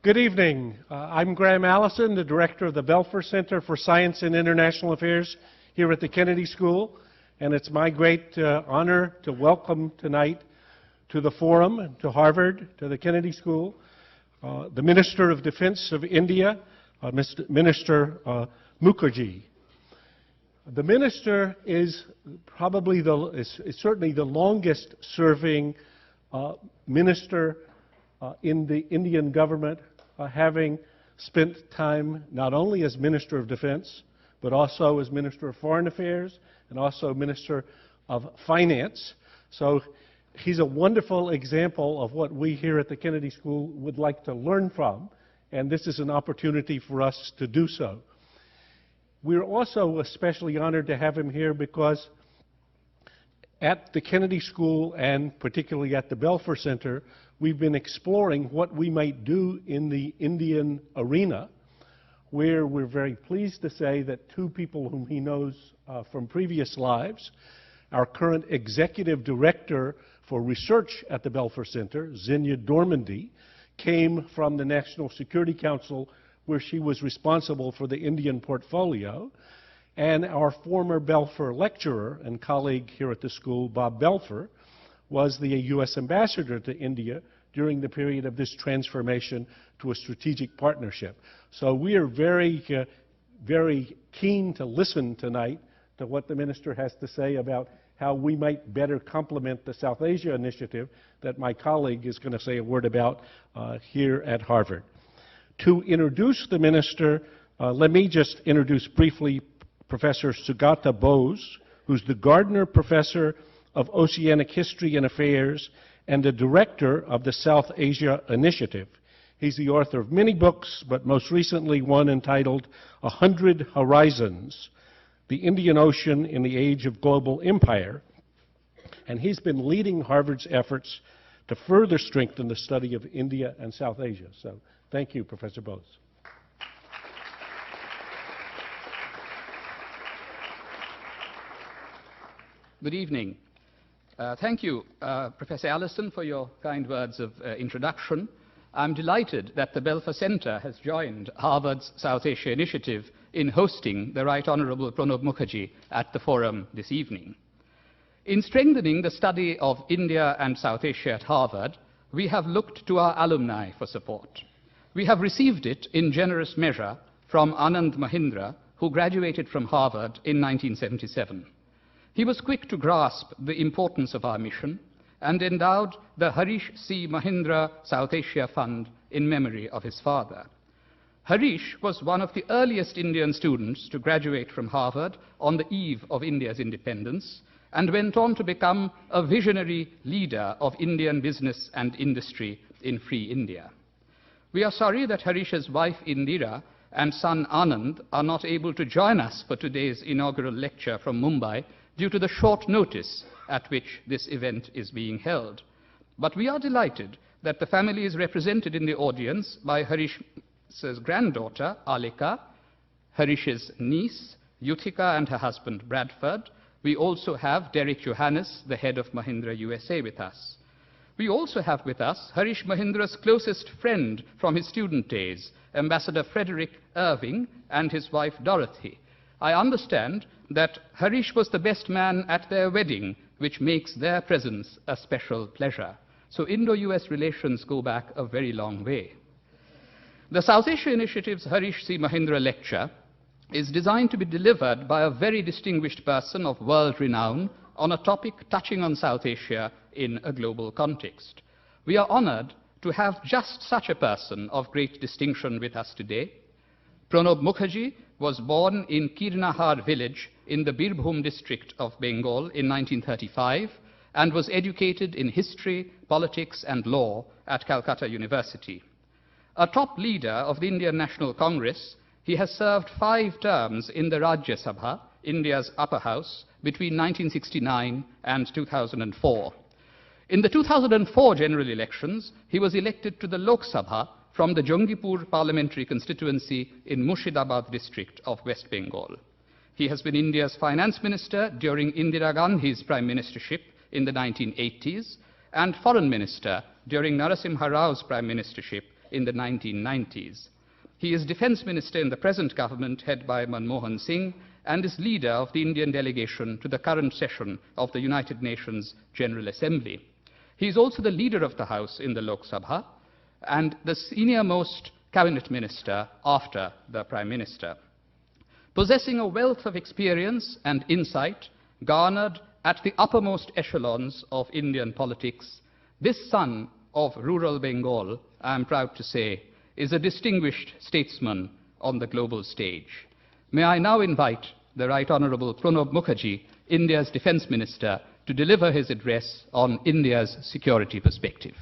Good evening. I'm Graham Allison, the director of the Belfer Center for Science and International Affairs here at the Kennedy School, and it's my great honor to welcome tonight to the forum, to Harvard, to the Kennedy School, the Minister of Defense of India, Minister Mukherjee. The minister is probably is certainly the longest serving minister in the Indian government, having spent time not only as Minister of Defense, but also as Minister of Foreign Affairs and also Minister of Finance. So he's a wonderful example of what we here at the Kennedy School would like to learn from, and this is an opportunity for us to do so. We're also especially honored to have him here because at the Kennedy School and particularly at the Belfer Center, we've been exploring what we might do in the Indian arena, where we're very pleased to say that two people whom he knows from previous lives, our current executive director for research at the Belfer Center, Zinya Dormandy, came from the National Security Council, where she was responsible for the Indian portfolio, and our former Belfer lecturer and colleague here at the school, Bob Belfer, was the U.S. ambassador to India during the period of this transformation to a strategic partnership. So we are very keen to listen tonight to what the minister has to say about how we might better complement the South Asia initiative that my colleague is going to say a word about here at Harvard. To introduce the minister, let me just introduce briefly Professor Sugata Bose, who's the Gardner Professor of Oceanic History and Affairs and the director of the South Asia Initiative. He's the author of many books, but most recently one entitled 100 Horizons, the Indian Ocean in the Age of Global Empire. And he's been leading Harvard's efforts to further strengthen the study of India and South Asia. So thank you, Professor Bose. Good evening. Thank you, Professor Allison, for your kind words of introduction. I'm delighted that the Belfer Center has joined Harvard's South Asia Initiative in hosting the Right Honorable Pranab Mukherjee at the forum this evening. In strengthening the study of India and South Asia at Harvard, we have looked to our alumni for support. We have received it in generous measure from Anand Mahindra, who graduated from Harvard in 1977. He was quick to grasp the importance of our mission and endowed the Harish C. Mahindra South Asia Fund in memory of his father. Harish was one of the earliest Indian students to graduate from Harvard on the eve of India's independence and went on to become a visionary leader of Indian business and industry in free India. We are sorry that Harish's wife Indira and son Anand are not able to join us for today's inaugural lecture from Mumbai due to the short notice at which this event is being held. But we are delighted that the family is represented in the audience by Harish's granddaughter, Alika, Harish's niece, Yuthika, and her husband, Bradford. We also have Derek Johannes, the head of Mahindra USA, with us. We also have with us Harish Mahindra's closest friend from his student days, Ambassador Frederick Irving, and his wife Dorothy. I understand that Harish was the best man at their wedding, which makes their presence a special pleasure. So Indo-US relations go back a very long way. The South Asia Initiative's Harish C. Mahindra lecture is designed to be delivered by a very distinguished person of world renown on a topic touching on South Asia in a global context. We are honored to have just such a person of great distinction with us today. Pranab Mukherjee was born in Kirnahar village in the Birbhum district of Bengal in 1935 and was educated in history, politics and law at Calcutta University. A top leader of the Indian National Congress, he has served 5 terms in the Rajya Sabha, India's upper house, between 1969 and 2004. In the 2004 general elections, he was elected to the Lok Sabha from the Jangipur parliamentary constituency in Murshidabad district of West Bengal. He has been India's finance minister during Indira Gandhi's prime ministership in the 1980s and foreign minister during Narasimha Rao's prime ministership in the 1990s. He is Defense Minister in the present government headed by Manmohan Singh and is leader of the Indian delegation to the current session of the United Nations General Assembly. He is also the leader of the House in the Lok Sabha and the senior-most cabinet minister after the Prime Minister. Possessing a wealth of experience and insight garnered at the uppermost echelons of Indian politics, this son of rural Bengal, I am proud to say, is a distinguished statesman on the global stage. May I now invite the Right Honourable Pranab Mukherjee, India's Defence Minister, to deliver his address on India's security perspective.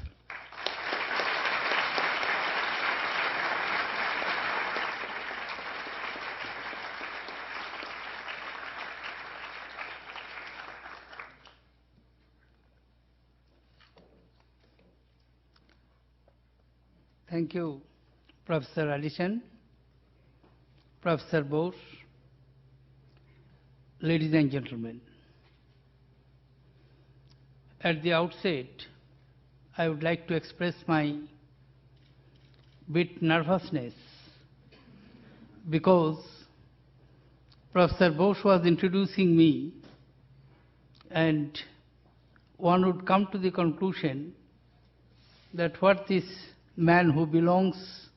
Thank you, Professor Allison, Professor Bose, ladies and gentlemen. At the outset, I would like to express my bit nervousness because Professor Bose was introducing me, and one would come to the conclusion that what this man who belongs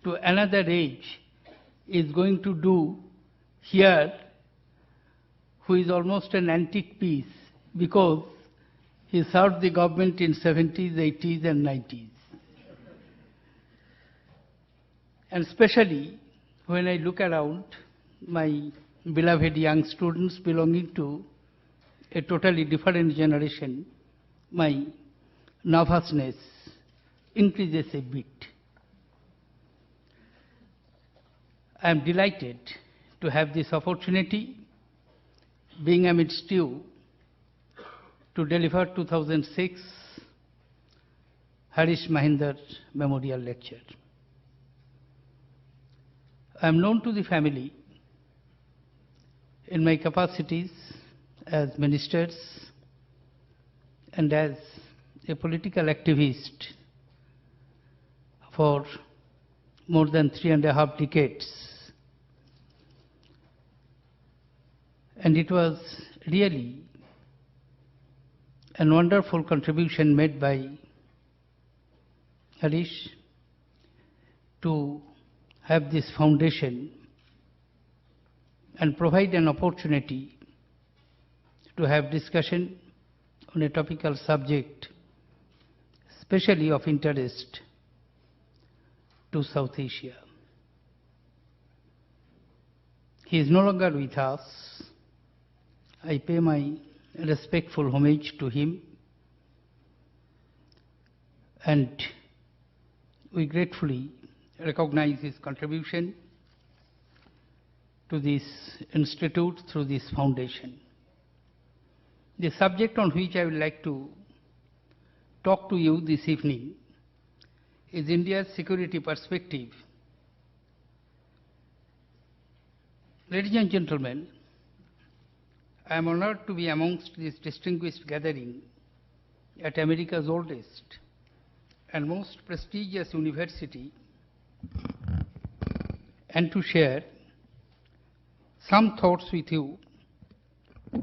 to another age is going to do here, who is almost an antique piece, because he served the government in 70s, 80s and 90s. And especially when I look around my beloved young students belonging to a totally different generation, my nervousness increases a bit. I am delighted to have this opportunity, being amidst you, to deliver 2006 Harish Mahinder Memorial Lecture. I am known to the family in my capacities as ministers and as a political activist for more than 3.5 decades. And it was really a wonderful contribution made by Harish to have this foundation and provide an opportunity to have discussion on a topical subject, especially of interest to South Asia. He is no longer with us. I pay my respectful homage to him, and we gratefully recognize his contribution to this institute through this foundation. The subject on which I would like to talk to you this evening is India's security perspective. Ladies and gentlemen, I am honored to be amongst this distinguished gathering at America's oldest and most prestigious university, and to share some thoughts with you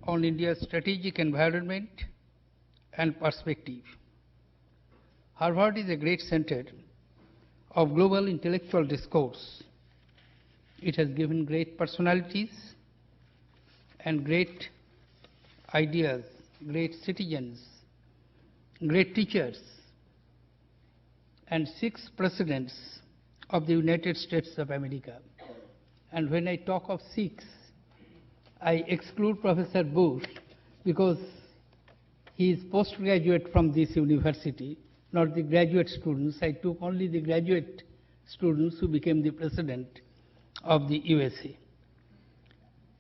on India's strategic environment and perspective. Harvard is a great center of global intellectual discourse. It has given great personalities and great ideas, great citizens, great teachers, and 6 presidents of the United States of America. And when I talk of 6, I exclude Professor Bush because he is postgraduate from this university, not the graduate students. I took only the graduate students who became the president of the USA.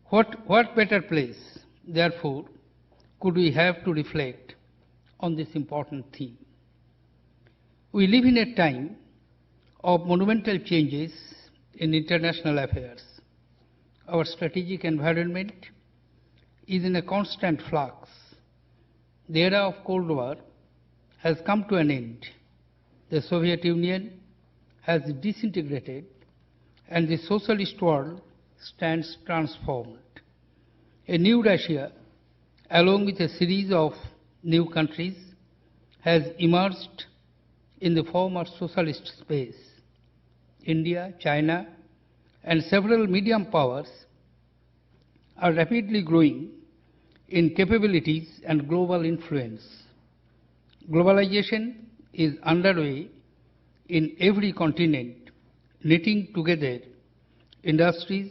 What better place, therefore, could we have to reflect on this important theme? We live in a time of monumental changes in international affairs. Our strategic environment is in a constant flux. The era of Cold War has come to an end. the Soviet Union has disintegrated and the socialist world stands transformed. A new Russia, along with a series of new countries, has emerged in the former socialist space. India, China, and several medium powers are rapidly growing in capabilities and global influence. Globalization is underway in every continent, knitting together industries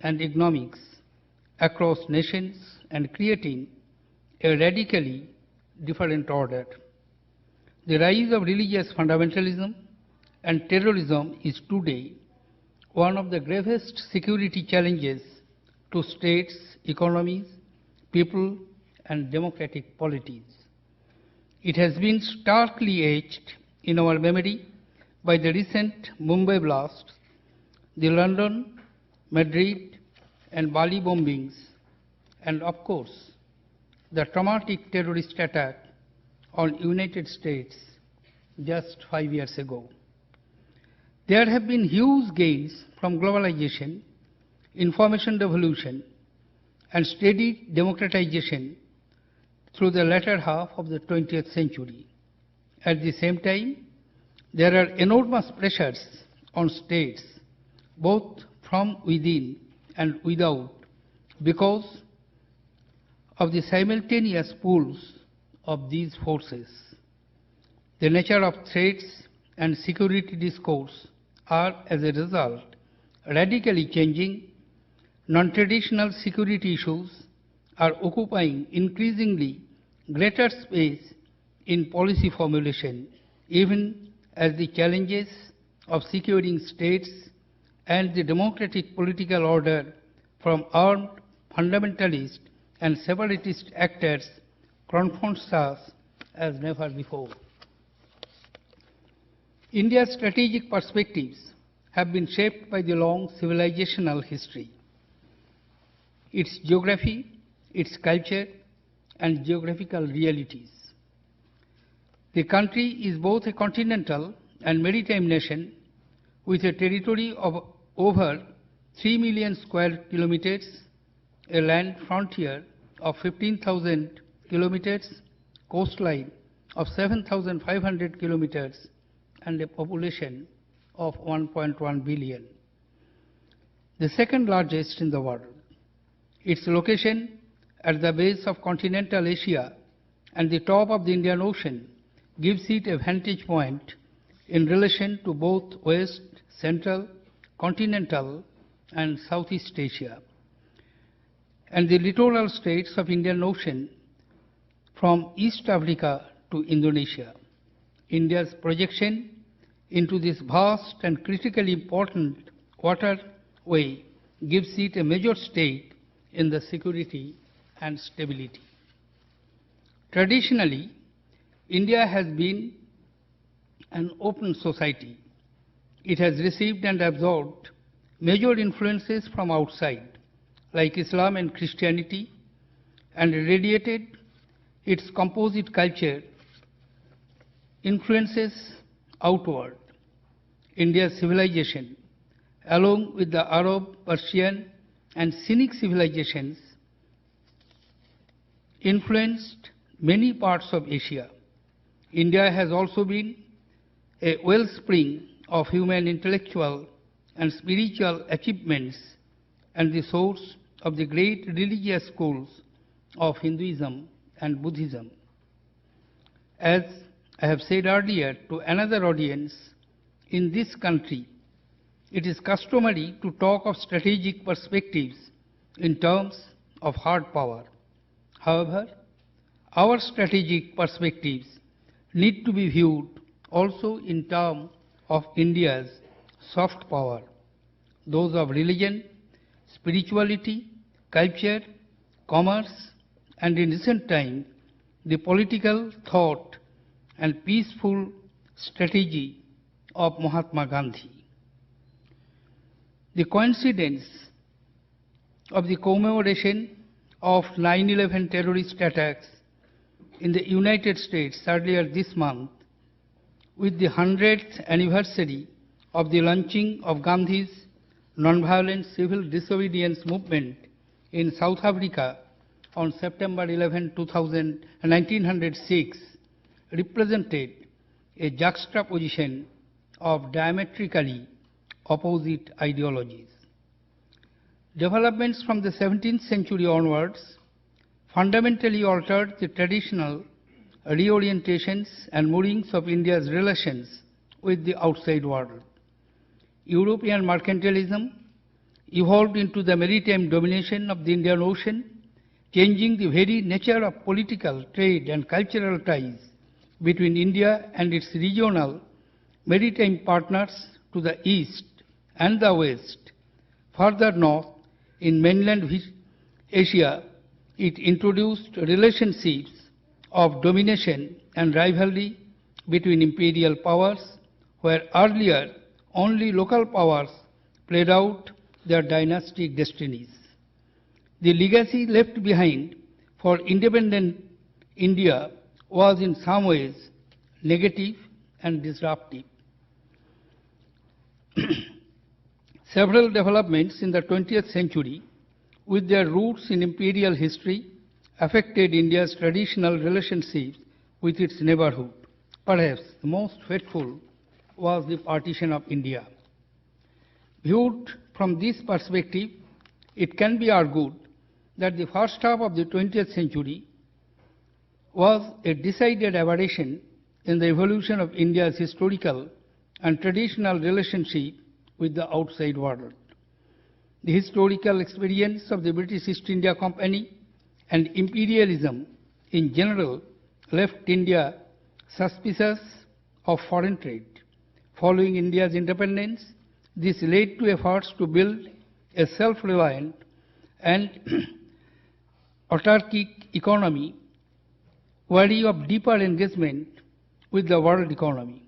and economics across nations and creating a radically different order. The rise of religious fundamentalism and terrorism is today one of the gravest security challenges to states, economies, people, and democratic polities. It has been starkly etched in our memory by the recent Mumbai blasts, the London, Madrid, and Bali bombings, and of course, the traumatic terrorist attack on United States just 5 years ago. There have been huge gains from globalization, information revolution, and steady democratization through the latter half of the 20th century. At the same time, there are enormous pressures on states, both from within and without, because of the simultaneous pulls of these forces. The nature of threats and security discourse are, as a result, radically changing. Non-traditional security issues are occupying increasingly greater space in policy formulation, even as the challenges of securing states and the democratic political order from armed fundamentalist and separatist actors confronts us as never before. India's strategic perspectives have been shaped by the long civilizational history. Its geography, its culture, and geographical realities. The country is both a continental and maritime nation with a territory of over 3 million square kilometers, a land frontier of 15,000 kilometers, coastline of 7,500 kilometers, and a population of 1.1 billion. The second largest in the world. Its location at the base of continental Asia and the top of the Indian Ocean gives it a vantage point in relation to both West, Central, Continental, and Southeast Asia, and the littoral states of Indian Ocean from East Africa to Indonesia. India's projection into this vast and critically important waterway gives it a major stake in the security and stability. Traditionally, India has been an open society. It has received and absorbed major influences from outside, like Islam and Christianity, and radiated its composite culture influences outward. India's civilization, along with the Arab, Persian, and Cynic civilizations, influenced many parts of Asia. India has also been a wellspring of human intellectual and spiritual achievements and the source of the great religious schools of Hinduism and Buddhism. As I have said earlier to another audience, in this country, it is customary to talk of strategic perspectives in terms of hard power. However, our strategic perspectives need to be viewed also in terms of India's soft power, those of religion, spirituality, culture, commerce, and in recent times, the political thought and peaceful strategy of Mahatma Gandhi. The coincidence of the commemoration of 9/11 terrorist attacks in the United States earlier this month with the 100th anniversary of the launching of Gandhi's nonviolent civil disobedience movement in South Africa on September 11, 1906, represented a juxtaposition of diametrically opposite ideologies. Developments from the 17th century onwards fundamentally altered the traditional reorientations and moorings of India's relations with the outside world. European mercantilism evolved into the maritime domination of the Indian Ocean, changing the very nature of political, trade, and cultural ties between India and its regional maritime partners to the east and the west. Further north, in mainland Asia, it introduced relationships of domination and rivalry between imperial powers, where earlier only local powers played out their dynastic destinies. The legacy left behind for independent India was in some ways negative and disruptive. Several developments in the 20th century, with their roots in imperial history, affected India's traditional relationships with its neighborhood. Perhaps the most fateful was the partition of India. Viewed from this perspective, it can be argued that the first half of the 20th century was a decided aberration in the evolution of India's historical and traditional relationship with the outside world. The historical experience of the British East India Company and imperialism in general left India suspicious of foreign trade. Following India's independence, this led to efforts to build a self-reliant and autarkic economy worthy of deeper engagement with the world economy.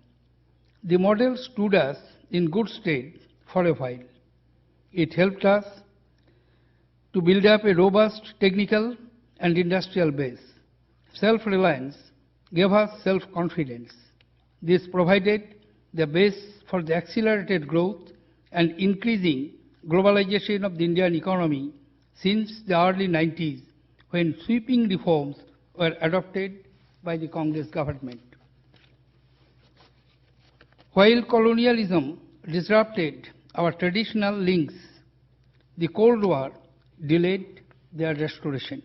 The model stood us in good stead for a while. It helped us to build up a robust technical and industrial base. Self-reliance gave us self-confidence. This provided the base for the accelerated growth and increasing globalization of the Indian economy since the early 90s, when sweeping reforms were adopted by the Congress government. While colonialism disrupted our traditional links, the Cold War delayed their restoration.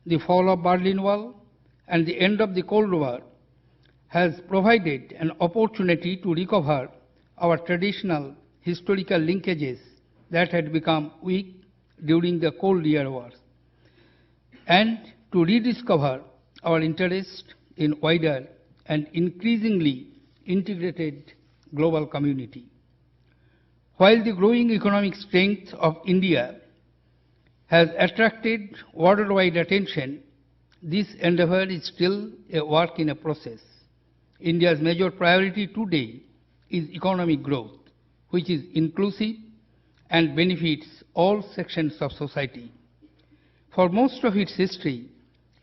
The fall of Berlin Wall and the end of the Cold War has provided an opportunity to recover our traditional historical linkages that had become weak during the Cold War wars, and to rediscover our interest in wider and increasingly integrated global community. While the growing economic strength of India has attracted worldwide attention, this endeavor is still a work in process. India's major priority today is economic growth, which is inclusive and benefits all sections of society. For most of its history,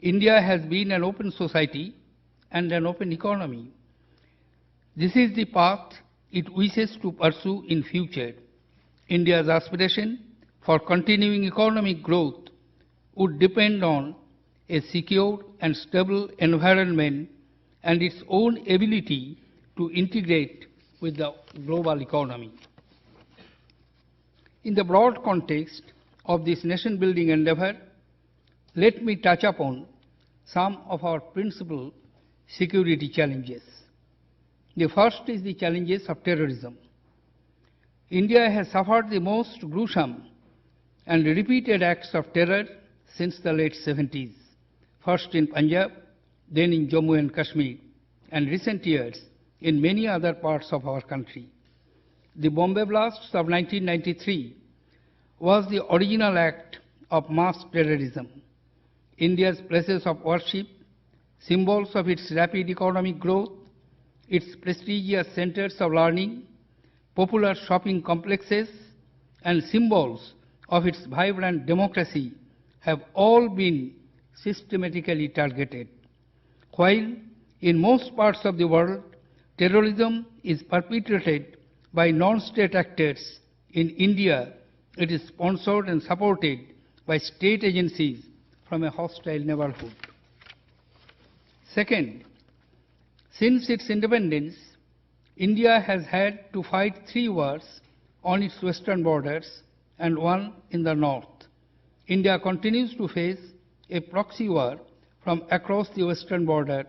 India has been an open society and an open economy. This is the path it wishes to pursue in future. India's aspiration for continuing economic growth would depend on a secure and stable environment and its own ability to integrate with the global economy. In the broad context of this nation-building endeavor, let me touch upon some of our principal security challenges. The first is the challenges of terrorism. India has suffered the most gruesome and repeated acts of terror since the late 70s, first in Punjab, then in Jammu and Kashmir, and recent years in many other parts of our country. The Bombay blasts of 1993 was the original act of mass terrorism. India's places of worship, symbols of its rapid economic growth, its prestigious centers of learning, popular shopping complexes, and symbols of its vibrant democracy have all been systematically targeted. While in most parts of the world, terrorism is perpetrated by non-state actors. In India, it is sponsored and supported by state agencies from a hostile neighborhood. Second, since its independence, India has had to fight 3 wars on its western borders and 1 in the north. India continues to face a proxy war from across the western border.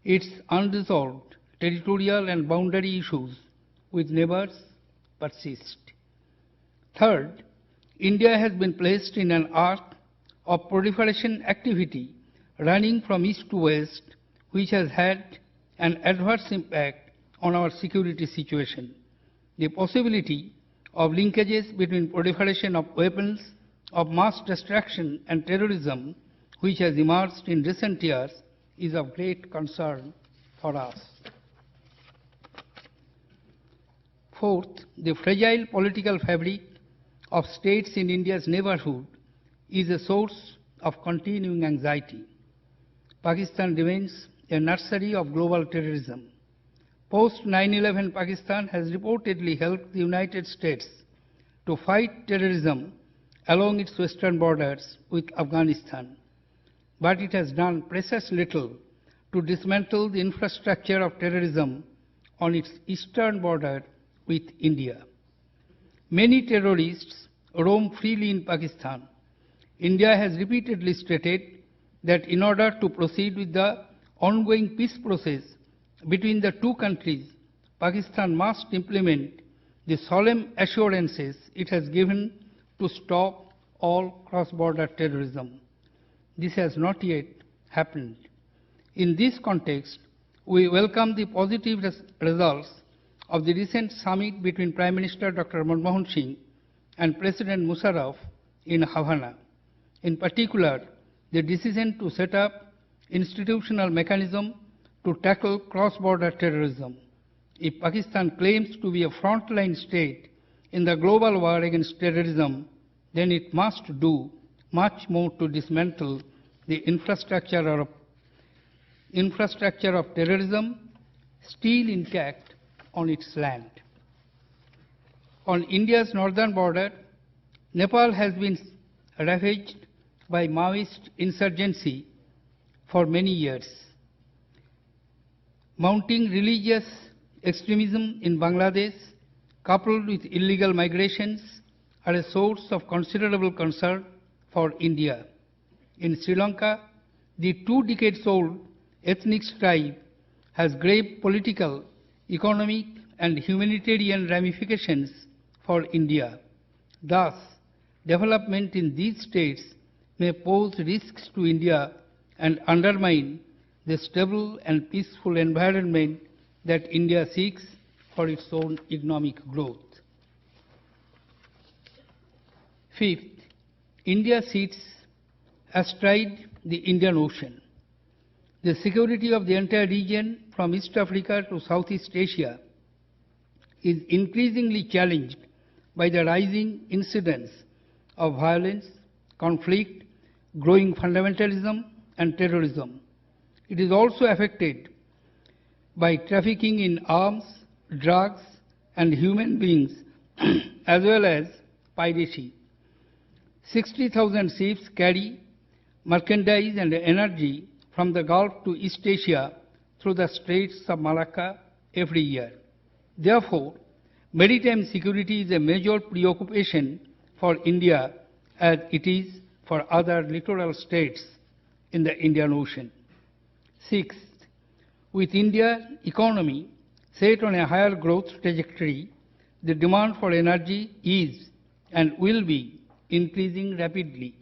Its unresolved territorial and boundary issues with neighbors persist. Third, India has been placed in an arc of proliferation activity running from east to west, which has had an adverse impact on our security situation. The possibility of linkages between proliferation of weapons of mass destruction and terrorism, which has emerged in recent years, is of great concern for us. Fourth, the fragile political fabric of states in India's neighborhood is a source of continuing anxiety. Pakistan remains a nursery of global terrorism. Post 9/11, Pakistan has reportedly helped the United States to fight terrorism along its western borders with Afghanistan, but it has done precious little to dismantle the infrastructure of terrorism on its eastern border with India. Many terrorists roam freely in Pakistan. India has repeatedly stated that in order to proceed with the ongoing peace process between the 2 countries, Pakistan must implement the solemn assurances it has given to stop all cross-border terrorism. This has not yet happened. In this context, we welcome the positive results of the recent summit between Prime Minister Dr. Manmohan Singh and President Musharraf in Havana. In particular, the decision to set up institutional mechanism to tackle cross-border terrorism. If Pakistan claims to be a frontline state in the global war against terrorism, then it must do much more to dismantle the infrastructure of terrorism still intact on its land. On India's northern border, Nepal has been ravaged by Maoist insurgency for many years. Mounting religious extremism in Bangladesh, coupled with illegal migrations, are a source of considerable concern for India. In Sri Lanka, the 2-decades-old ethnic strife has grave political, economic, and humanitarian ramifications for India. Thus, development in these states may pose risks to India and undermine the stable and peaceful environment that India seeks for its own economic growth. Fifth, India sits astride the Indian Ocean. The security of the entire region from East Africa to Southeast Asia is increasingly challenged by the rising incidence of violence, conflict, growing fundamentalism, and terrorism. It is also affected by trafficking in arms, drugs, and human beings, as well as piracy. 60,000 ships carry merchandise and energy from the Gulf to East Asia through the Straits of Malacca every year. Therefore, maritime security is a major preoccupation for India as it is for other littoral states in the Indian Ocean. Sixth, with India's economy set on a higher growth trajectory, the demand for energy is and will be increasing rapidly.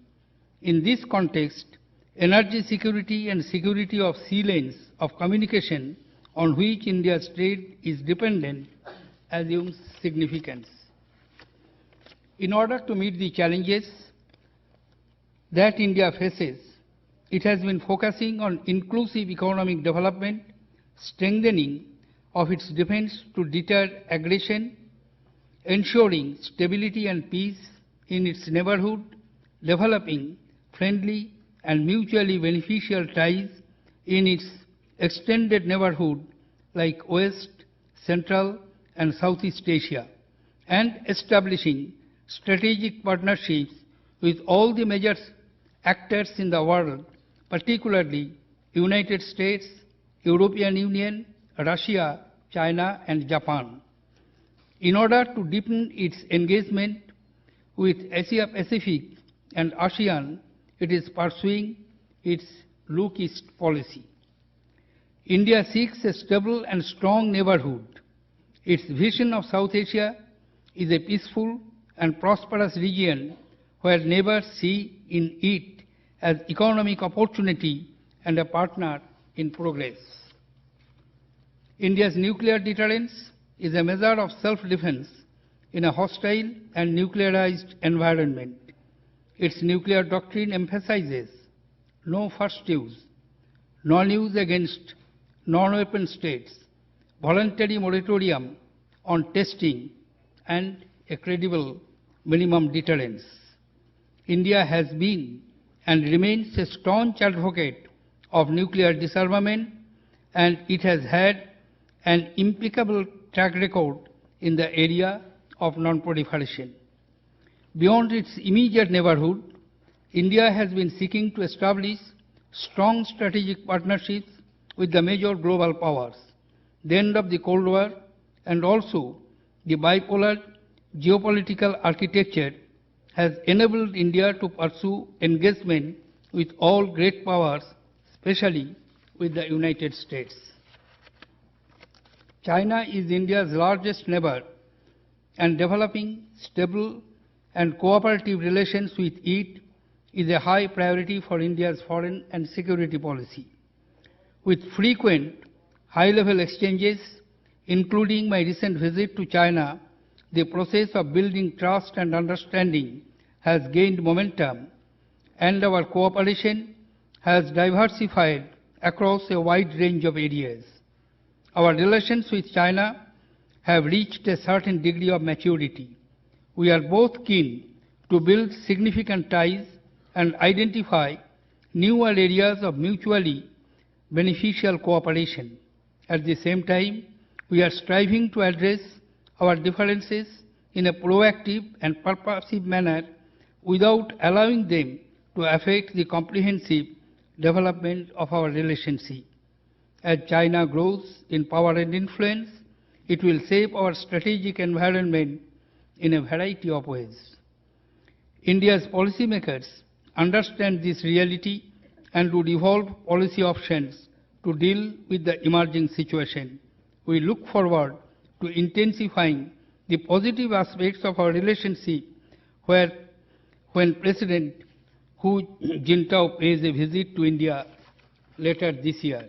In this context, energy security and security of sea lanes of communication on which India's trade is dependent assumes significance. In order to meet the challenges that India faces, it has been focusing on inclusive economic development, strengthening of its defense to deter aggression, ensuring stability and peace in its neighborhood, developing friendly and mutually beneficial ties in its extended neighborhood like West, Central, and Southeast Asia, and establishing strategic partnerships with all the major actors in the world, particularly United States, European Union, Russia, China, and Japan. In order to deepen its engagement with Asia Pacific and ASEAN, it is pursuing its Look East policy. India seeks a stable and strong neighborhood. Its vision of South Asia is a peaceful and prosperous region where neighbors see in it as economic opportunity and a partner in progress. India's nuclear deterrence is a measure of self-defense in a hostile and nuclearized environment. Its nuclear doctrine emphasizes no first use, non-use against non-weapon states, voluntary moratorium on testing, and a credible minimum deterrence. India has been and remains a staunch advocate of nuclear disarmament, and it has had an impeccable track record in the area of non-proliferation. Beyond its immediate neighborhood, India has been seeking to establish strong strategic partnerships with the major global powers. The end of the Cold War and also the bipolar geopolitical architecture has enabled India to pursue engagement with all great powers, especially with the United States. China is India's largest neighbor, and developing stable and cooperative relations with it is a high priority for India's foreign and security policy. With frequent high-level exchanges, including my recent visit to China, the process of building trust and understanding has gained momentum, and our cooperation has diversified across a wide range of areas. Our relations with China have reached a certain degree of maturity. We are both keen to build significant ties and identify newer areas of mutually beneficial cooperation. At the same time, we are striving to address our differences in a proactive and purposive manner without allowing them to affect the comprehensive development of our relationship. As China grows in power and influence, it will shape our strategic environment in a variety of ways. India's policymakers understand this reality and would evolve policy options to deal with the emerging situation. We look forward to intensifying the positive aspects of our relationship when President Hu Jintao pays a visit to India later this year.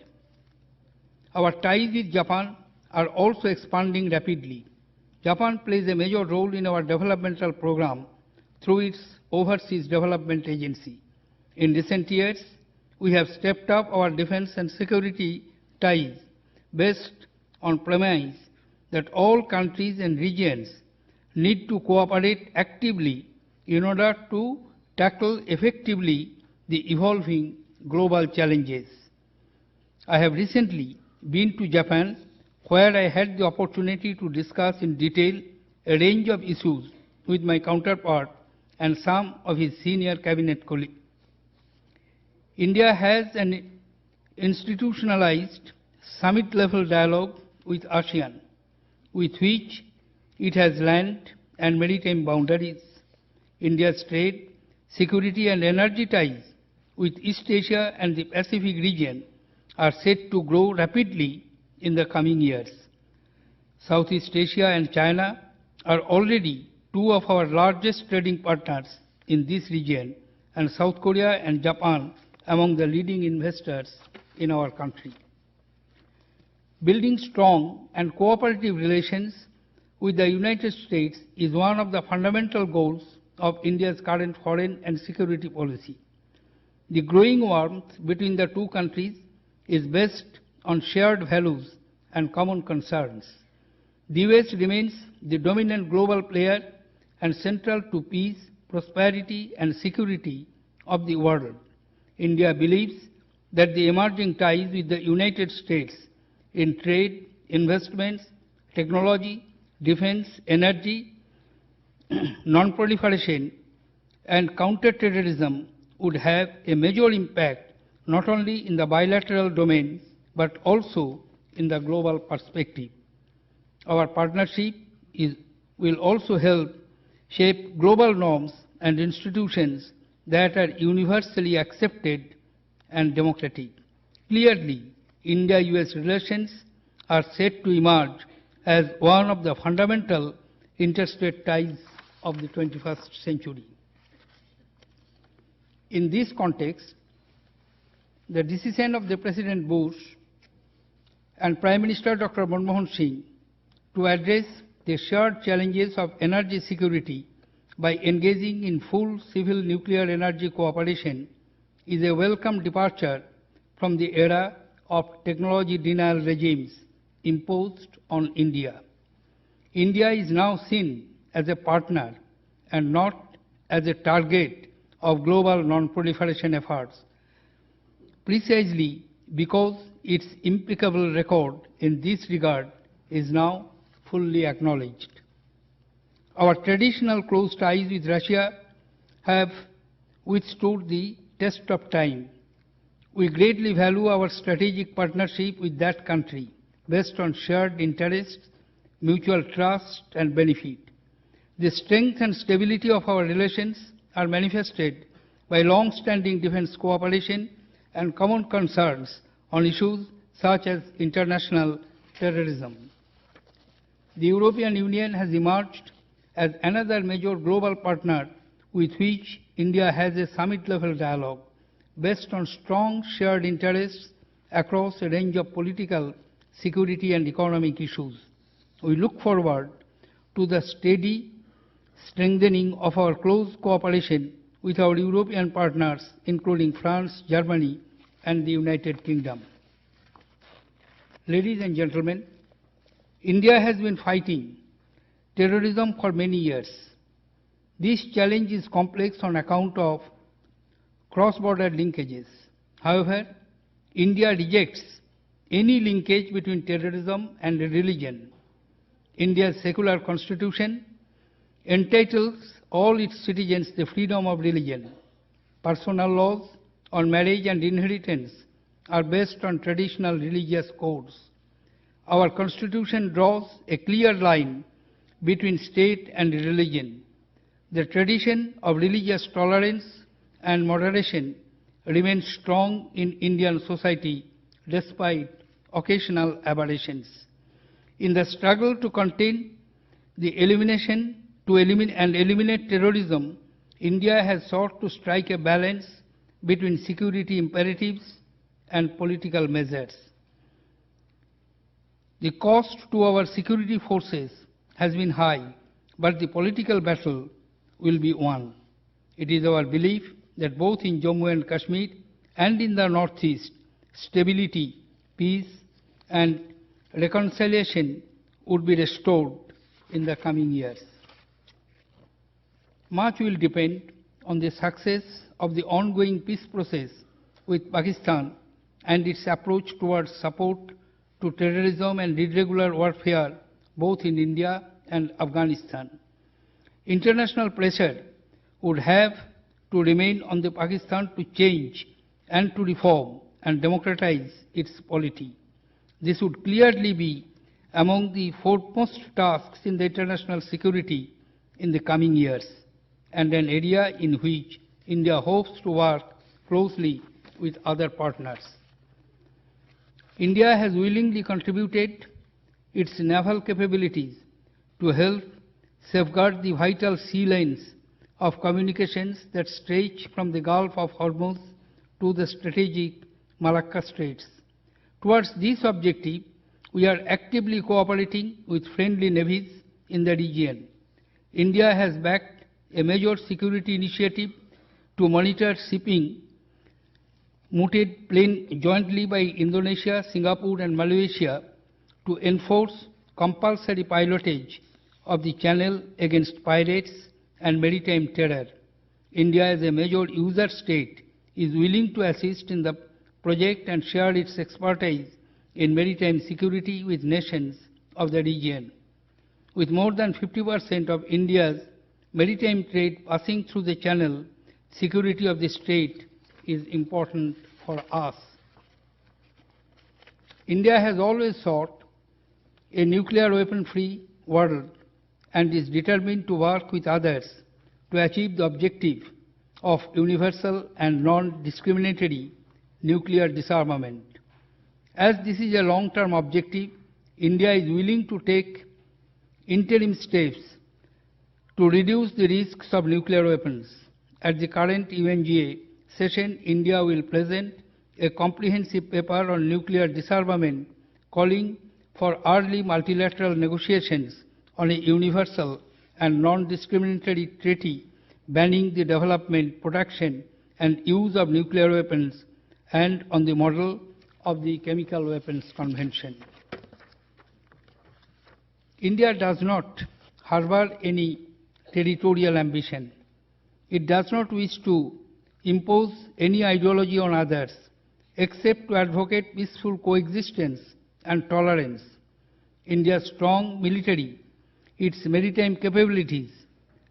Our ties with Japan are also expanding rapidly. Japan plays a major role in our developmental program through its Overseas Development Agency. In recent years, we have stepped up our defense and security ties based on premise that all countries and regions need to cooperate actively in order to tackle effectively the evolving global challenges. I have recently been to Japan, where I had the opportunity to discuss in detail a range of issues with my counterpart and some of his senior cabinet colleagues. India has an institutionalized summit-level dialogue with ASEAN, with which it has land and maritime boundaries. India's trade, security and energy ties with East Asia and the Pacific region are set to grow rapidly in the coming years. Southeast Asia and China are already two of our largest trading partners in this region, and South Korea and Japan among the leading investors in our country. Building strong and cooperative relations with the United States is one of the fundamental goals of India's current foreign and security policy. The growing warmth between the two countries is based on shared values and common concerns. The US remains the dominant global player and central to peace, prosperity, and security of the world. India believes that the emerging ties with the United States in trade, investments, technology, defense, energy, non-proliferation, and counter-terrorism would have a major impact not only in the bilateral domain but also in the global perspective. Our partnership will also help shape global norms and institutions that are universally accepted and democratic. Clearly, India-US relations are set to emerge as one of the fundamental interstate ties of the 21st century. In this context, the decision of the President Bush and Prime Minister Dr. Manmohan Singh to address the shared challenges of energy security by engaging in full civil nuclear energy cooperation is a welcome departure from the era of technology denial regimes imposed on India. India is now seen as a partner and not as a target of global non-proliferation efforts, precisely because its impeccable record in this regard is now fully acknowledged. Our traditional close ties with Russia have withstood the test of time. We greatly value our strategic partnership with that country based on shared interests, mutual trust and benefit. The strength and stability of our relations are manifested by long-standing defense cooperation and common concerns on issues such as international terrorism. The European Union has emerged as another major global partner with which India has a summit-level dialogue based on strong shared interests across a range of political, security and economic issues. We look forward to the steady strengthening of our close cooperation with our European partners, including France, Germany, and the United Kingdom. Ladies and gentlemen, India has been fighting terrorism for many years. This challenge is complex on account of cross-border linkages. However, India rejects any linkage between terrorism and religion. India's secular constitution entitles all its citizens the freedom of religion. Personal laws on marriage and inheritance are based on traditional religious codes. Our constitution draws a clear line between state and religion. The tradition of religious tolerance and moderation remains strong in Indian society despite occasional aberrations. In the struggle to contain the eliminate terrorism, India has sought to strike a balance between security imperatives and political measures. The cost to our security forces has been high, but the political battle will be won. It is our belief that both in Jammu and Kashmir and in the Northeast, stability, peace, and reconciliation would be restored in the coming years. Much will depend on the success of the ongoing peace process with Pakistan and its approach towards support to terrorism and irregular warfare both in India and Afghanistan. International pressure would have to remain on the Pakistan to change and to reform and democratize its polity. This would clearly be among the foremost tasks in the international security in the coming years, and an area in which India hopes to work closely with other partners. India has willingly contributed its naval capabilities to help safeguard the vital sea lanes of communications that stretch from the Gulf of Hormuz to the strategic Malacca Straits. Towards this objective, we are actively cooperating with friendly navies in the region. India has backed a major security initiative to monitor shipping mooted jointly by Indonesia, Singapore and Malaysia to enforce compulsory pilotage of the channel against pirates and maritime terror. India, as a major user state, is willing to assist in the project and share its expertise in maritime security with nations of the region. With more than 50% of India's maritime trade passing through the channel, security of the state is important for us. India has always sought a nuclear weapon-free world and is determined to work with others to achieve the objective of universal and non-discriminatory nuclear disarmament. As this is a long-term objective, India is willing to take interim steps to reduce the risks of nuclear weapons. At the current UNGA session, India will present a comprehensive paper on nuclear disarmament calling for early multilateral negotiations on a universal and non-discriminatory treaty banning the development, production and use of nuclear weapons and on the model of the Chemical Weapons Convention. India does not harbor any territorial ambition. It does not wish to impose any ideology on others, except to advocate peaceful coexistence and tolerance. India's strong military, its maritime capabilities,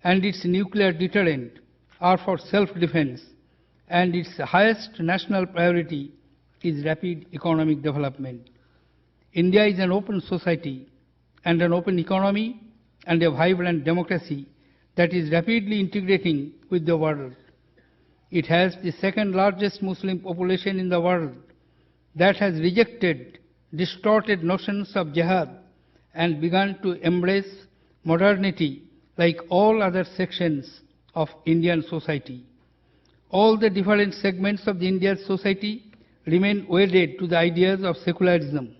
and its nuclear deterrent are for self-defense, and its highest national priority is rapid economic development. India is an open society and an open economy and a vibrant democracy that is rapidly integrating with the world. It has the second largest Muslim population in the world that has rejected distorted notions of jihad and begun to embrace modernity like all other sections of Indian society. All the different segments of the Indian society remain wedded to the ideas of secularism.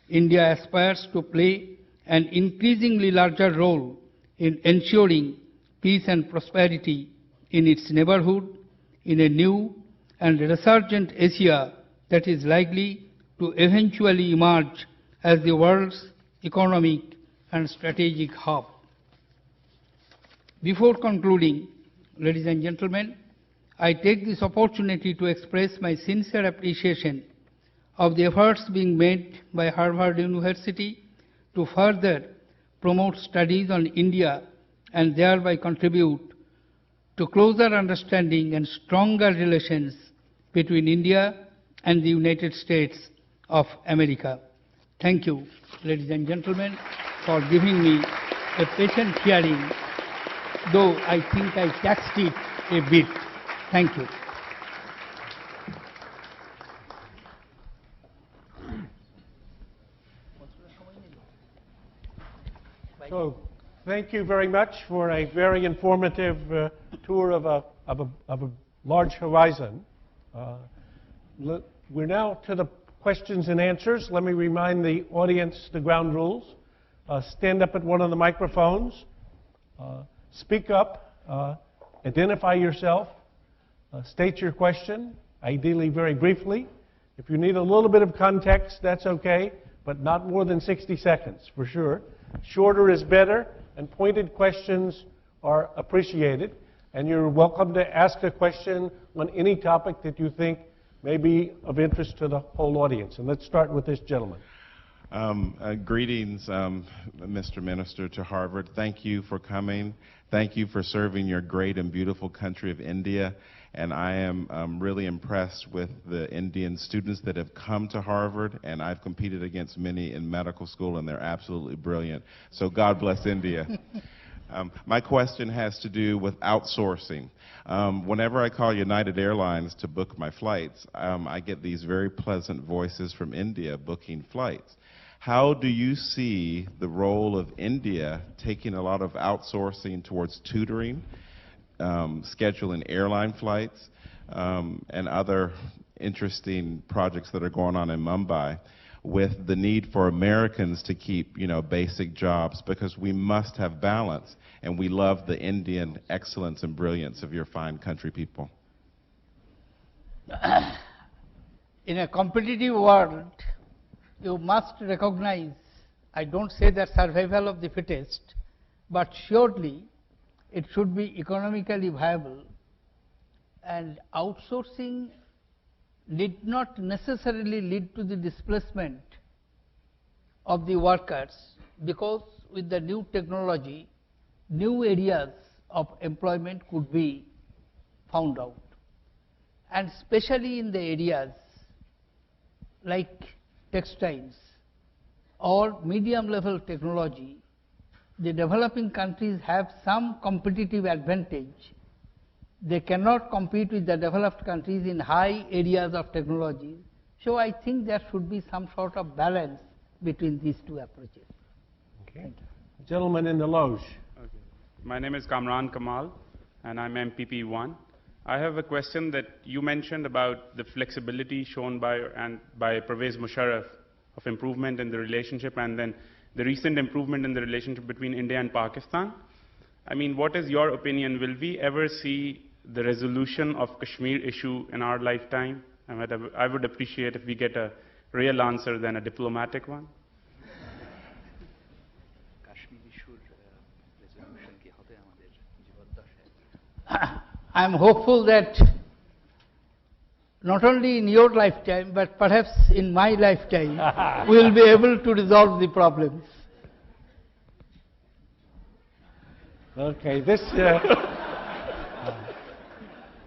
India aspires to play an increasingly larger role in ensuring peace and prosperity in its neighborhood, in a new and resurgent Asia that is likely to eventually emerge as the world's economic and strategic hub. Before concluding, ladies and gentlemen, I take this opportunity to express my sincere appreciation of the efforts being made by Harvard University to further promote studies on India and thereby contribute to closer understanding and stronger relations between India and the United States of America. Thank you, ladies and gentlemen, for giving me a patient hearing, though I think I taxed it a bit. Thank you. So, thank you very much for a very informative tour of a large horizon. We're now to the questions and answers. Let me remind the audience the ground rules. Stand up at one of the microphones. Speak up. Identify yourself. State your question, ideally very briefly. If you need a little bit of context, that's okay, but not more than 60 seconds, for sure. Shorter is better, and pointed questions are appreciated. And you're welcome to ask a question on any topic that you think may be of interest to the whole audience. And let's start with this gentleman. Greetings, Mr. Minister, to Harvard. Thank you for coming. Thank you for serving your great and beautiful country of India. And I am really impressed with the Indian students that have come to Harvard, and I've competed against many in medical school, and they're absolutely brilliant. So God bless India. My question has to do with outsourcing. Whenever I call United Airlines to book my flights, I get these very pleasant voices from India booking flights. How do you see the role of India taking a lot of outsourcing towards tutoring, scheduling airline flights, and other interesting projects that are going on in Mumbai, with the need for Americans to keep, basic jobs, because we must have balance, and we love the Indian excellence and brilliance of your fine country people. In a competitive world, you must recognize, I don't say that survival of the fittest, but surely it should be economically viable, and outsourcing did not necessarily lead to the displacement of the workers, because with the new technology, new areas of employment could be found out. And especially in the areas like textiles or medium level technology, the developing countries have some competitive advantage. They cannot compete with the developed countries in high areas of technology. So I think there should be some sort of balance between these two approaches. Okay. Gentleman in the loge. Okay. My name is Kamran Kamal, and I'm MPP1. I have a question that you mentioned about the flexibility shown by Pervez Musharraf of improvement in the relationship, and then the recent improvement in the relationship between India and Pakistan. I mean, what is your opinion? Will we ever see the resolution of Kashmir issue in our lifetime? I would appreciate if we get a real answer than a diplomatic one. I am hopeful that not only in your lifetime, but perhaps in my lifetime, we will be able to resolve the problems. Okay, this.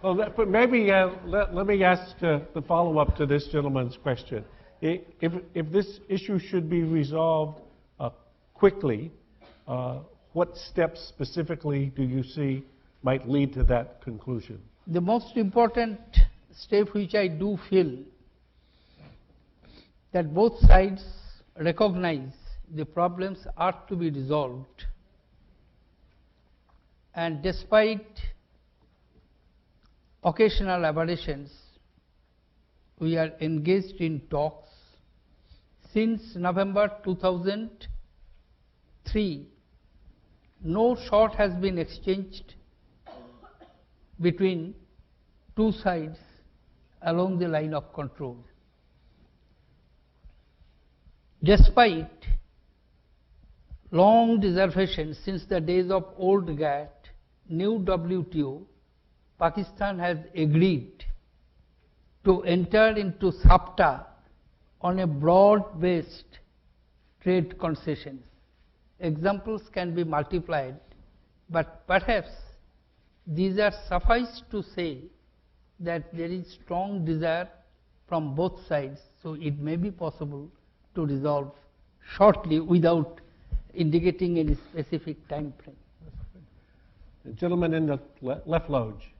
But maybe let me ask the follow-up to this gentleman's question. If this issue should be resolved quickly, what steps specifically do you see might lead to that conclusion? The most important step which I do feel that both sides recognize the problems are to be resolved, and despite occasional aberrations, we are engaged in talks. Since November 2003, no shot has been exchanged between two sides along the line of control. Despite long reservations since the days of old GATT, new WTO, Pakistan has agreed to enter into SAFTA on a broad-based trade concessions. Examples can be multiplied, but perhaps these are suffice to say that there is strong desire from both sides, so it may be possible to resolve shortly without indicating any specific time frame. The gentleman in the left loge.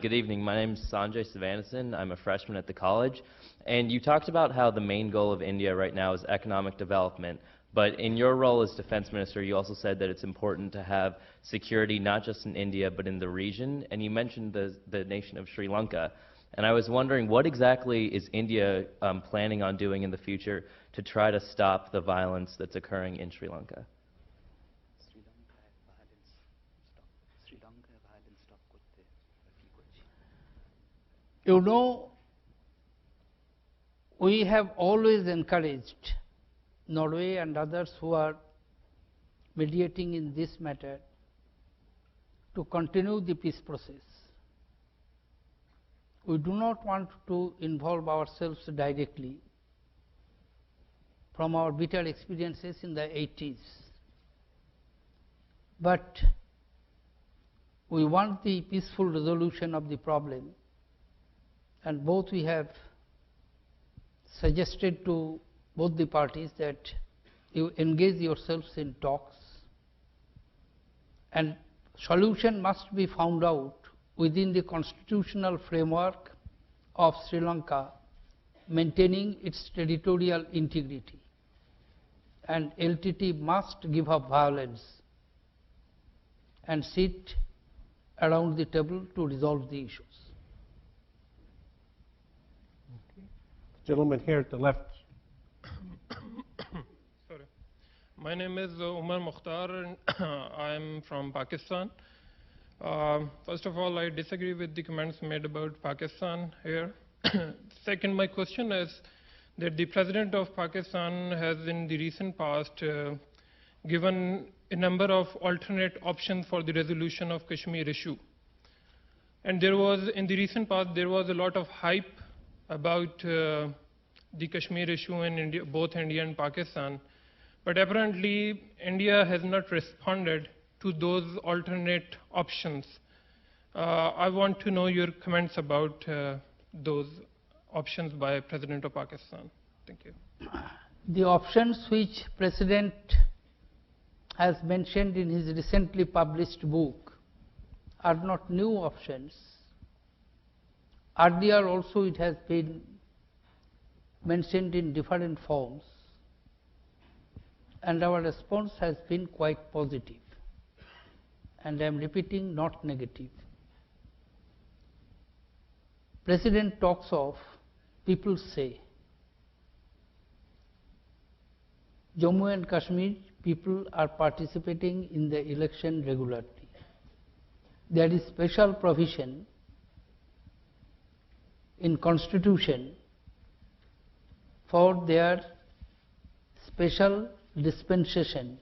Good evening. My name is Sanjay Sivanathan. I'm a freshman at the college. And you talked about how the main goal of India right now is economic development. But in your role as defense minister, you also said that it's important to have security not just in India but in the region. And you mentioned the nation of Sri Lanka. And I was wondering, what exactly is India planning on doing in the future to try to stop the violence that's occurring in Sri Lanka? You know, we have always encouraged Norway and others who are mediating in this matter to continue the peace process. We do not want to involve ourselves directly from our bitter experiences in the 80s. But we want the peaceful resolution of the problem, and both we have suggested to both the parties that you engage yourselves in talks, and solution must be found out within the constitutional framework of Sri Lanka, maintaining its territorial integrity, and LTT must give up violence and sit around the table to resolve the issues. Gentleman here at the left. Sorry. My name is Umar Mukhtar, and I am from Pakistan. First of all, I disagree with the comments made about Pakistan here. Second, my question is that the President of Pakistan has in the recent past given a number of alternate options for the resolution of Kashmir issue. And there was, in the recent past, there was a lot of hype about the Kashmir issue in India, both India and Pakistan. But apparently, India has not responded to those alternate options. I want to know your comments about those options by President of Pakistan. Thank you. The options which President has mentioned in his recently published book are not new options. Earlier also it has been mentioned in different forms, and our response has been quite positive, and I am repeating, not negative. President talks of, people say, Jammu and Kashmir people are participating in the election regularly. There is special provision in Constitution for their special dispensation,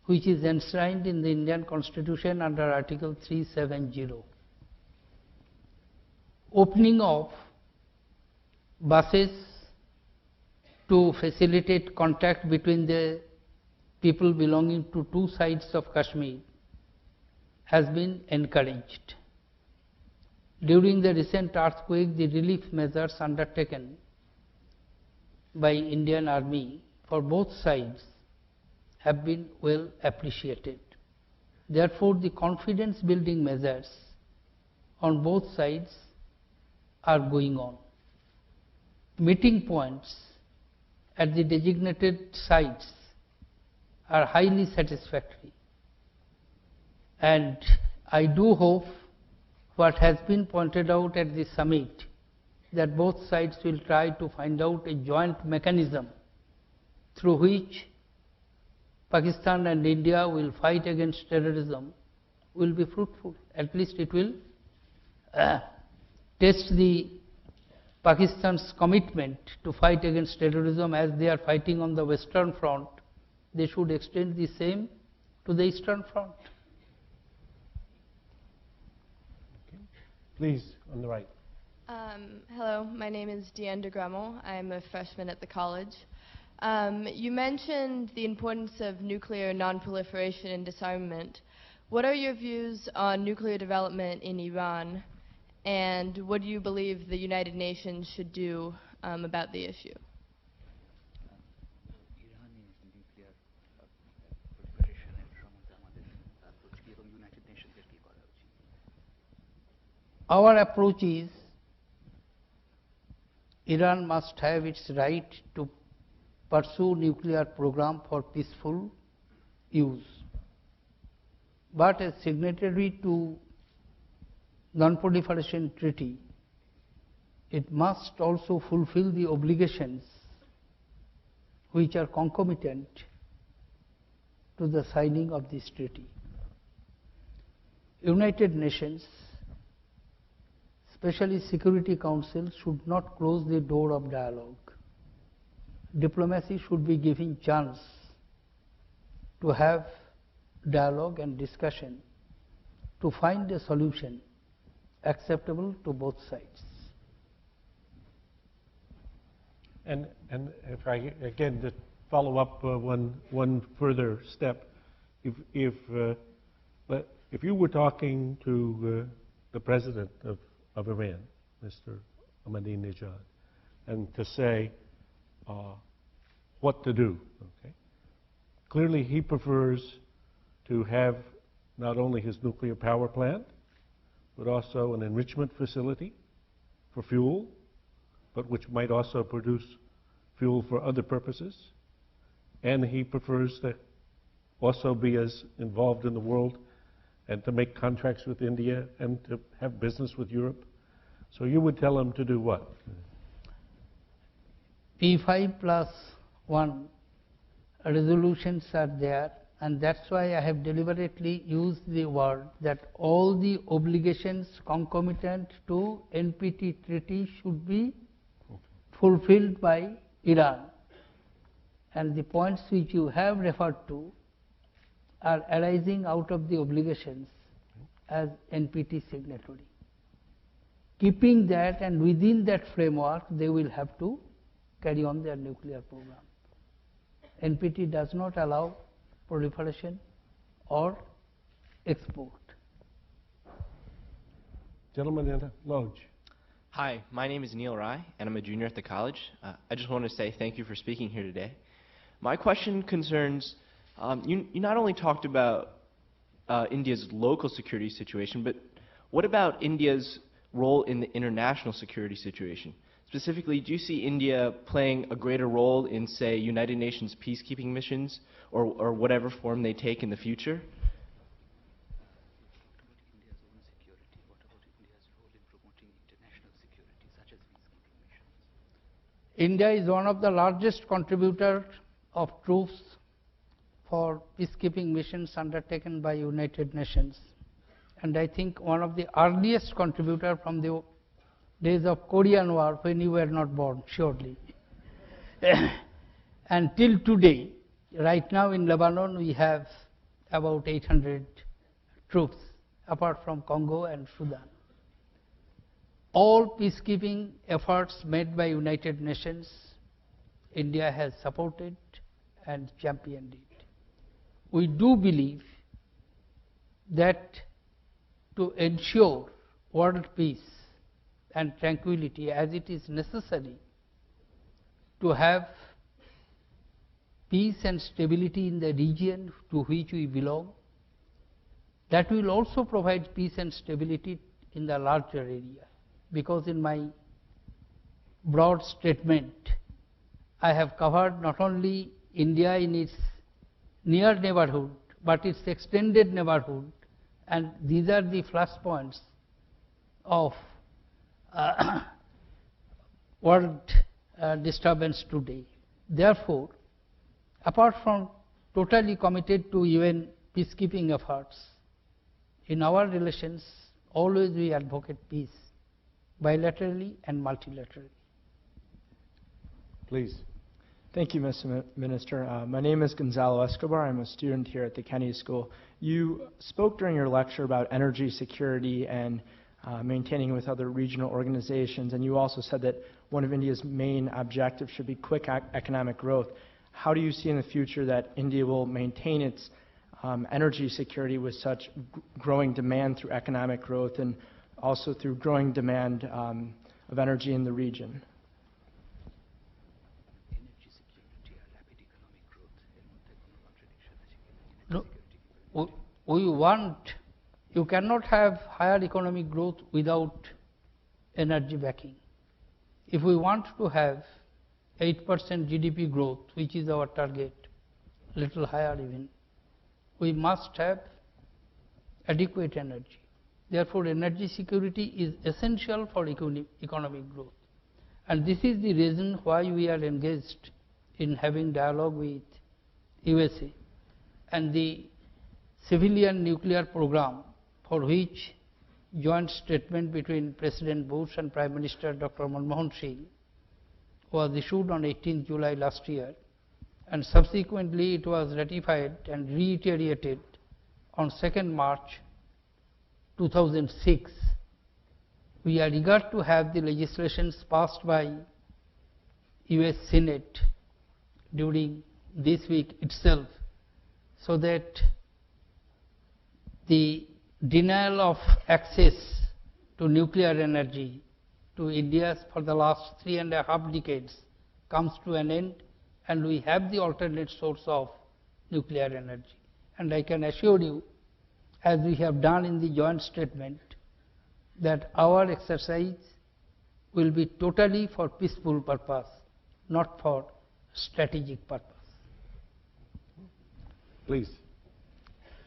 which is enshrined in the Indian Constitution under Article 370. Opening of buses to facilitate contact between the people belonging to two sides of Kashmir has been encouraged. During the recent earthquake, the relief measures undertaken by Indian Army for both sides have been well appreciated. Therefore, the confidence building measures on both sides are going on. Meeting points at the designated sites are highly satisfactory, and I do hope what has been pointed out at the summit, that both sides will try to find out a joint mechanism through which Pakistan and India will fight against terrorism, will be fruitful. At least it will test the Pakistan's commitment to fight against terrorism. As they are fighting on the Western Front, they should extend the same to the Eastern Front. Please, on the right. Hello, my name is Deanne DeGremmel. I'm a freshman at the college. You mentioned the importance of nuclear non-proliferation and disarmament. What are your views on nuclear development in Iran, and what do you believe the United Nations should do about the issue? Our approach is, Iran must have its right to pursue nuclear program for peaceful use. But as signatory to Non-Proliferation Treaty, it must also fulfill the obligations which are concomitant to the signing of this treaty. United Nations, especially Security Council, should not close the door of dialogue. Diplomacy should be given chance to have dialogue and discussion to find a solution acceptable to both sides. And if I again just follow up one further step, if you were talking to the president of Iran, Mr. Ahmadinejad, and to say what to do, okay? Clearly he prefers to have not only his nuclear power plant, but also an enrichment facility for fuel, but which might also produce fuel for other purposes. And he prefers to also be as involved in the world and to make contracts with India and to have business with Europe. So you would tell him to do what? P5+1 resolutions are there, and that's why I have deliberately used the word that all the obligations concomitant to NPT treaty should be fulfilled by Iran. And the points which you have referred to are arising out of the obligations as NPT signatory. keeping that, and within that framework, they will have to carry on their nuclear program. NPT does not allow proliferation or export. Gentleman in the loge. Hi, my name is Neil Rai, and I'm a junior at the college. I just want to say thank you for speaking here today. My question concerns, you not only talked about India's local security situation, but what about India's role in the international security situation? Specifically, do you see India playing a greater role in, say, United Nations peacekeeping missions or whatever form they take in the future? India is one of the largest contributors of troops for peacekeeping missions undertaken by United Nations. And I think one of the earliest contributors from the days of Korean War, when you were not born, surely. And till today, right now in Lebanon, we have about 800 troops, apart from Congo and Sudan. All peacekeeping efforts made by United Nations, India has supported and championed it. We do believe that to ensure world peace and tranquility, as it is necessary to have peace and stability in the region to which we belong, that will also provide peace and stability in the larger area. Because in my broad statement, I have covered not only India in its near neighborhood, but its extended neighborhood, and these are the flashpoints of world disturbance today. Therefore, apart from totally committed to UN peacekeeping efforts, in our relations, always we advocate peace, bilaterally and multilaterally. Please. Thank you, Mr. Minister. My name is Gonzalo Escobar. I'm a student here at the Kennedy School. You spoke during your lecture about energy security and maintaining with other regional organizations, and you also said that one of India's main objectives should be quick economic growth. How do you see in the future that India will maintain its energy security with such growing demand through economic growth and also through growing demand of energy in the region? No, we want, you cannot have higher economic growth without energy backing. If we want to have 8% GDP growth, which is our target, little higher even, we must have adequate energy. Therefore, energy security is essential for economic growth. And this is the reason why we are engaged in having dialogue with USA. And the civilian nuclear program, for which joint statement between President Bush and Prime Minister Dr. Manmohan Singh was issued on 18 July last year, and subsequently it was ratified and reiterated on 2nd March 2006. We are eager to have the legislations passed by US Senate during this week itself, so that the denial of access to nuclear energy to India for the last 3.5 decades comes to an end, and we have the alternate source of nuclear energy. And I can assure you, as we have done in the joint statement, that our exercise will be totally for peaceful purpose, not for strategic purpose. Please.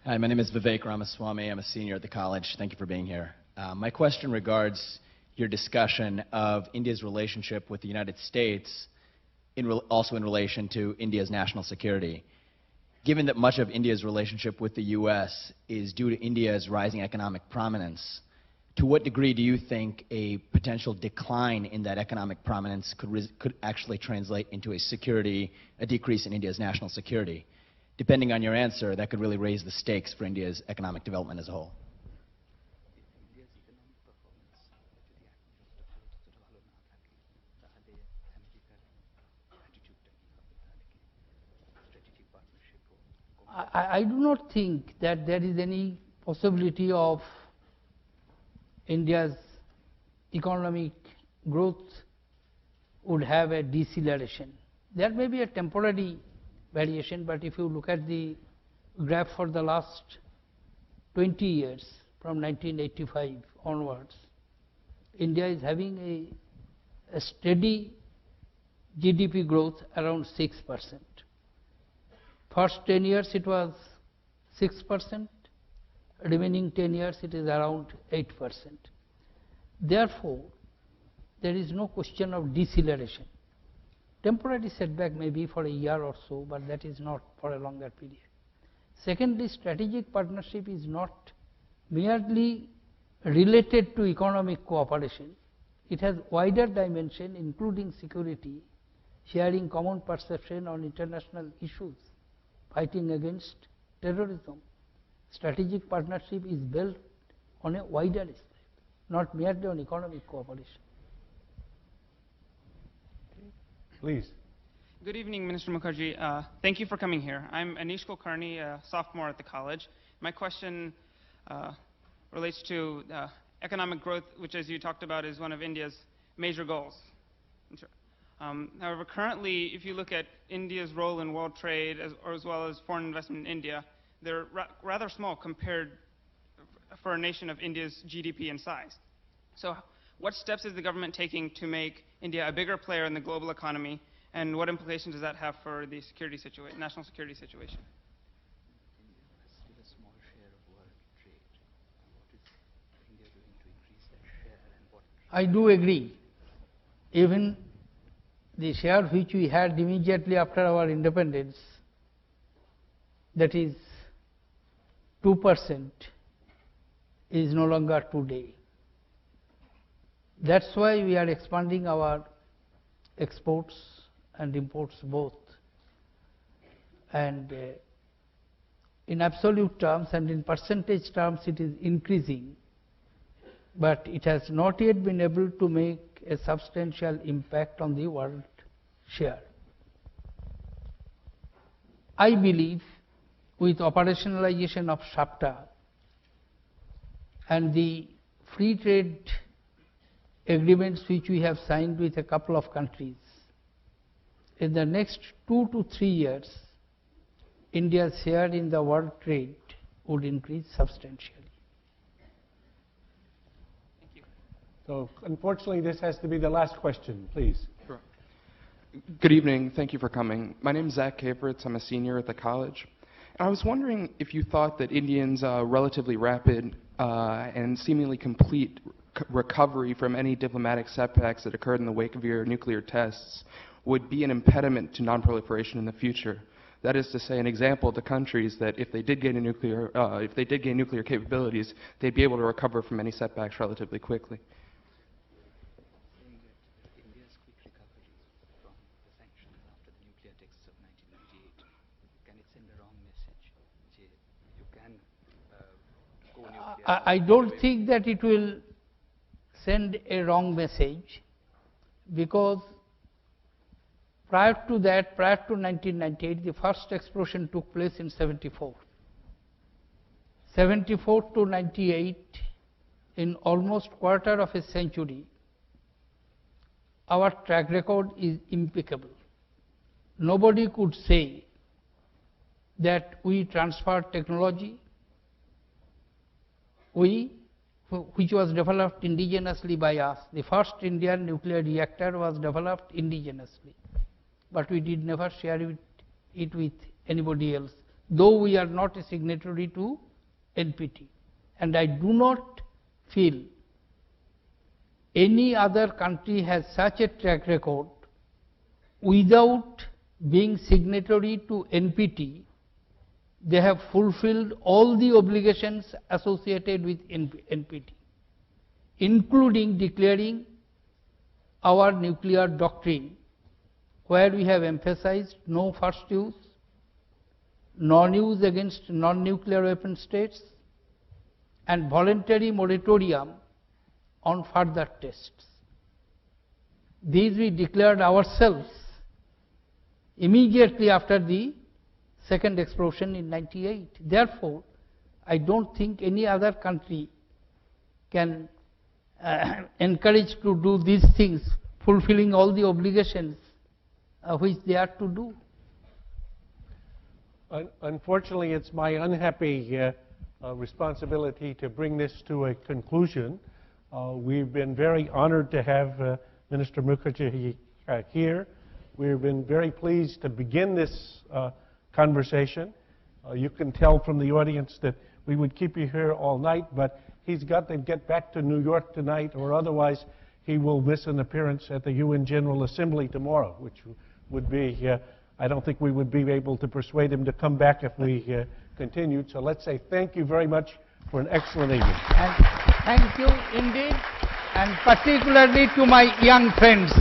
Hi, my name is Vivek Ramaswamy. I'm a senior at the college. Thank you for being here. My question regards your discussion of India's relationship with the United States, also in relation to India's national security. Given that much of India's relationship with the U.S. is due to India's rising economic prominence, to what degree do you think a potential decline in that economic prominence could actually translate into a decrease in India's national security? Depending on your answer, that could really raise the stakes for India's economic development as a whole. I do not think that there is any possibility of India's economic growth would have a deceleration. There may be a temporary variation, but if you look at the graph for the last 20 years, from 1985 onwards, India is having a steady GDP growth around 6%. First 10 years it was 6%, remaining 10 years it is around 8%. Therefore, there is no question of deceleration. Temporary setback may be for a year or so, but that is not for a longer period. Secondly, strategic partnership is not merely related to economic cooperation. It has wider dimension, including security, sharing common perception on international issues, fighting against terrorism. Strategic partnership is built on a wider aspect, not merely on economic cooperation. Please. Good evening, Minister Mukherjee. Thank you for coming here. I'm Anish Kulkarni, a sophomore at the college. My question relates to economic growth, which, as you talked about, is one of India's major goals. However, currently, if you look at India's role in world trade as well as foreign investment in India, they're rather small compared for a nation of India's GDP and size. So what steps is the government taking to make India a bigger player in the global economy, and what implications does that have for the security situation, national security situation? I do agree. Even the share which we had immediately after our independence, that is 2%, is no longer today. That's why we are expanding our exports and imports both. And in absolute terms and in percentage terms it is increasing, but it has not yet been able to make a substantial impact on the world share. I believe with operationalization of SAFTA and the free trade agreements which we have signed with a couple of countries, in the next 2 to 3 years, India's share in the world trade would increase substantially. Thank you. So unfortunately, this has to be the last question, please. Sure. Good evening. Thank you for coming. My name is Zach Kavritz. I'm a senior at the college. I was wondering if you thought that Indians' relatively rapid and seemingly complete recovery from any diplomatic setbacks that occurred in the wake of your nuclear tests would be an impediment to nonproliferation in the future. That is to say, an example to countries that if they did gain nuclear capabilities, they'd be able to recover from any setbacks relatively quickly. I don't think that it will send a wrong message, because prior to that, prior to 1998, the first explosion took place in 74. 74 to 98, in almost quarter of a century, our track record is impeccable. Nobody could say that we transferred technology, which was developed indigenously by us. The first Indian nuclear reactor was developed indigenously, but we did never share it with anybody else, though we are not a signatory to NPT. And I do not feel any other country has such a track record without being signatory to NPT. They have fulfilled all the obligations associated with NPT, including declaring our nuclear doctrine, where we have emphasized no first use, non-use against non-nuclear weapon states, and voluntary moratorium on further tests. These we declared ourselves immediately after the second explosion in 98. Therefore, I don't think any other country can encourage to do these things, fulfilling all the obligations which they are to do. Unfortunately, it's my unhappy responsibility to bring this to a conclusion. We've been very honored to have Minister Mukherjee here. We've been very pleased to begin this conversation. You can tell from the audience that we would keep you here all night, but he's got to get back to New York tonight, or otherwise he will miss an appearance at the UN General Assembly tomorrow, which would be, I don't think we would be able to persuade him to come back if we continued. So let's say thank you very much for an excellent evening. And thank you indeed, and particularly to my young friends.